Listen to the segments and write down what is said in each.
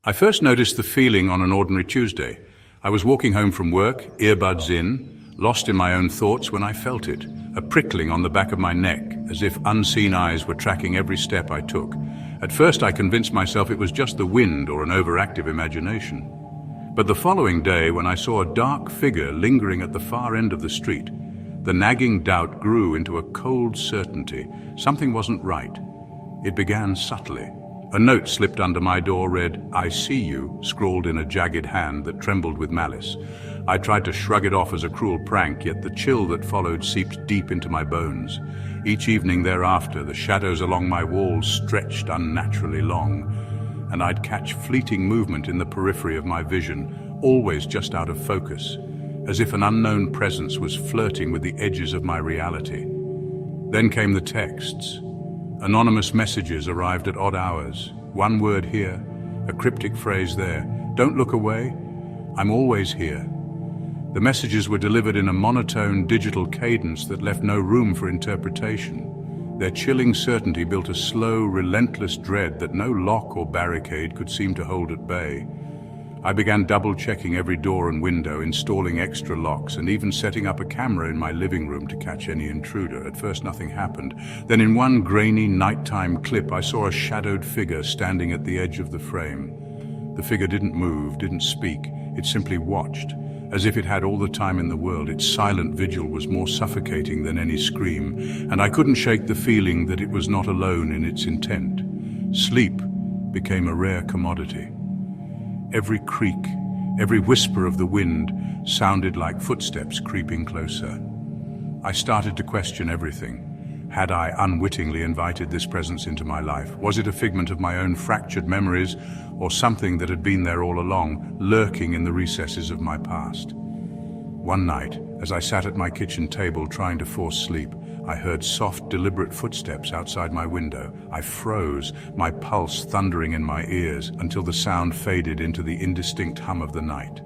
I first noticed the feeling on an ordinary Tuesday. I was walking home from work, earbuds in, lost in my own thoughts when I felt it, a prickling on the back of my neck, as if unseen eyes were tracking every step I took. At first I convinced myself it was just the wind or an overactive imagination. But the following day, when I saw a dark figure lingering at the far end of the street, the nagging doubt grew into a cold certainty. Something wasn't right. It began subtly. A note slipped under my door read, "I see you," scrawled in a jagged hand that trembled with malice. I tried to shrug it off as a cruel prank, yet the chill that followed seeped deep into my bones. Each evening thereafter, the shadows along my walls stretched unnaturally long, and I'd catch fleeting movement in the periphery of my vision, always just out of focus, as if an unknown presence was flirting with the edges of my reality. Then came the texts. Anonymous messages arrived at odd hours. One word here, a cryptic phrase there. "Don't look away. I'm always here." The messages were delivered in a monotone digital cadence that left no room for interpretation. Their chilling certainty built a slow, relentless dread that no lock or barricade could seem to hold at bay. I began double-checking every door and window, installing extra locks, and even setting up a camera in my living room to catch any intruder. At first nothing happened. Then in one grainy nighttime clip, I saw a shadowed figure standing at the edge of the frame. The figure didn't move, didn't speak. It simply watched, as if it had all the time in the world. Its silent vigil was more suffocating than any scream, and I couldn't shake the feeling that it was not alone in its intent. Sleep became a rare commodity. Every creak, every whisper of the wind sounded like footsteps creeping closer. I started to question everything. Had I unwittingly invited this presence into my life? Was it a figment of my own fractured memories, or something that had been there all along, lurking in the recesses of my past? One night, as I sat at my kitchen table trying to force sleep, I heard soft, deliberate footsteps outside my window. I froze, my pulse thundering in my ears, until the sound faded into the indistinct hum of the night.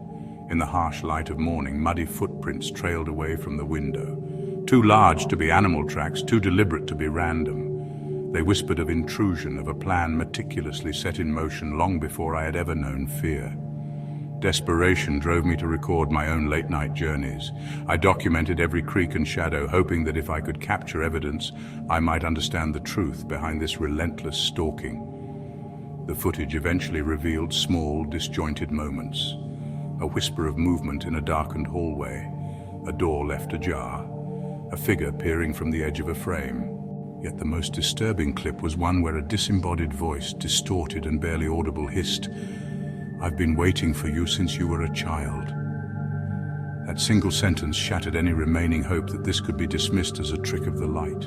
In the harsh light of morning, muddy footprints trailed away from the window. Too large to be animal tracks, too deliberate to be random. They whispered of intrusion, of a plan meticulously set in motion long before I had ever known fear. Desperation drove me to record my own late-night journeys. I documented every creak and shadow, hoping that if I could capture evidence, I might understand the truth behind this relentless stalking. The footage eventually revealed small, disjointed moments. A whisper of movement in a darkened hallway, a door left ajar, a figure peering from the edge of a frame. Yet the most disturbing clip was one where a disembodied voice, distorted and barely audible, hissed, "I've been waiting for you since you were a child." That single sentence shattered any remaining hope that this could be dismissed as a trick of the light.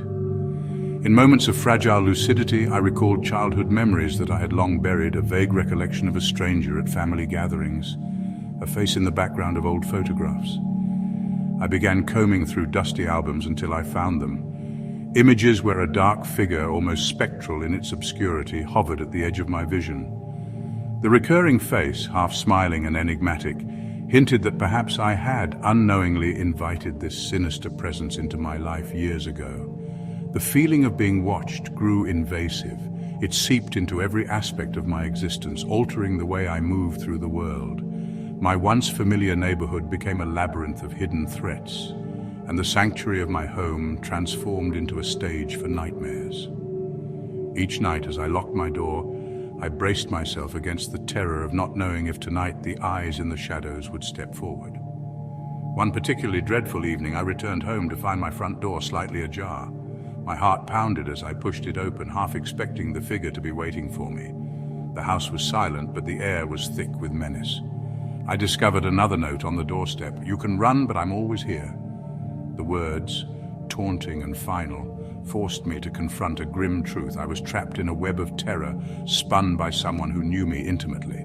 In moments of fragile lucidity, I recalled childhood memories that I had long buried, a vague recollection of a stranger at family gatherings, a face in the background of old photographs. I began combing through dusty albums until I found them. Images where a dark figure, almost spectral in its obscurity, hovered at the edge of my vision. The recurring face, half smiling and enigmatic, hinted that perhaps I had unknowingly invited this sinister presence into my life years ago. The feeling of being watched grew invasive. It seeped into every aspect of my existence, altering the way I moved through the world. My once familiar neighborhood became a labyrinth of hidden threats, and the sanctuary of my home transformed into a stage for nightmares. Each night as I locked my door, I braced myself against the terror of not knowing if tonight the eyes in the shadows would step forward. One particularly dreadful evening, I returned home to find my front door slightly ajar. My heart pounded as I pushed it open, half expecting the figure to be waiting for me. The house was silent, but the air was thick with menace. I discovered another note on the doorstep. "You can run, but I'm always here." The words, taunting and final, forced me to confront a grim truth. I was trapped in a web of terror, spun by someone who knew me intimately.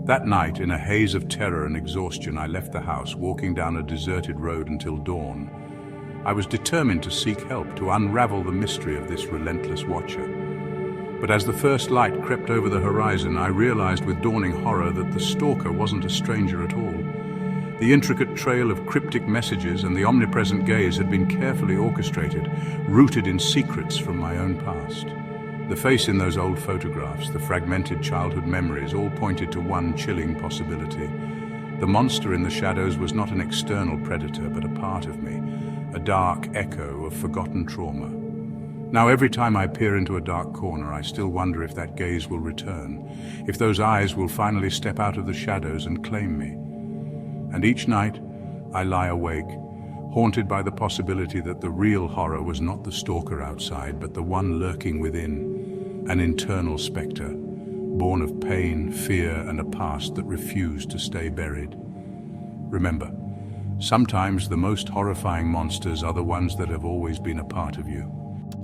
That night, in a haze of terror and exhaustion, I left the house, walking down a deserted road until dawn. I was determined to seek help, to unravel the mystery of this relentless watcher. But as the first light crept over the horizon, I realized with dawning horror that the stalker wasn't a stranger at all. The intricate trail of cryptic messages and the omnipresent gaze had been carefully orchestrated, rooted in secrets from my own past. The face in those old photographs, the fragmented childhood memories, all pointed to one chilling possibility. The monster in the shadows was not an external predator, but a part of me, a dark echo of forgotten trauma. Now, every time I peer into a dark corner, I still wonder if that gaze will return, if those eyes will finally step out of the shadows and claim me. And each night, I lie awake, haunted by the possibility that the real horror was not the stalker outside, but the one lurking within, an internal specter, born of pain, fear, and a past that refused to stay buried. Remember, sometimes the most horrifying monsters are the ones that have always been a part of you.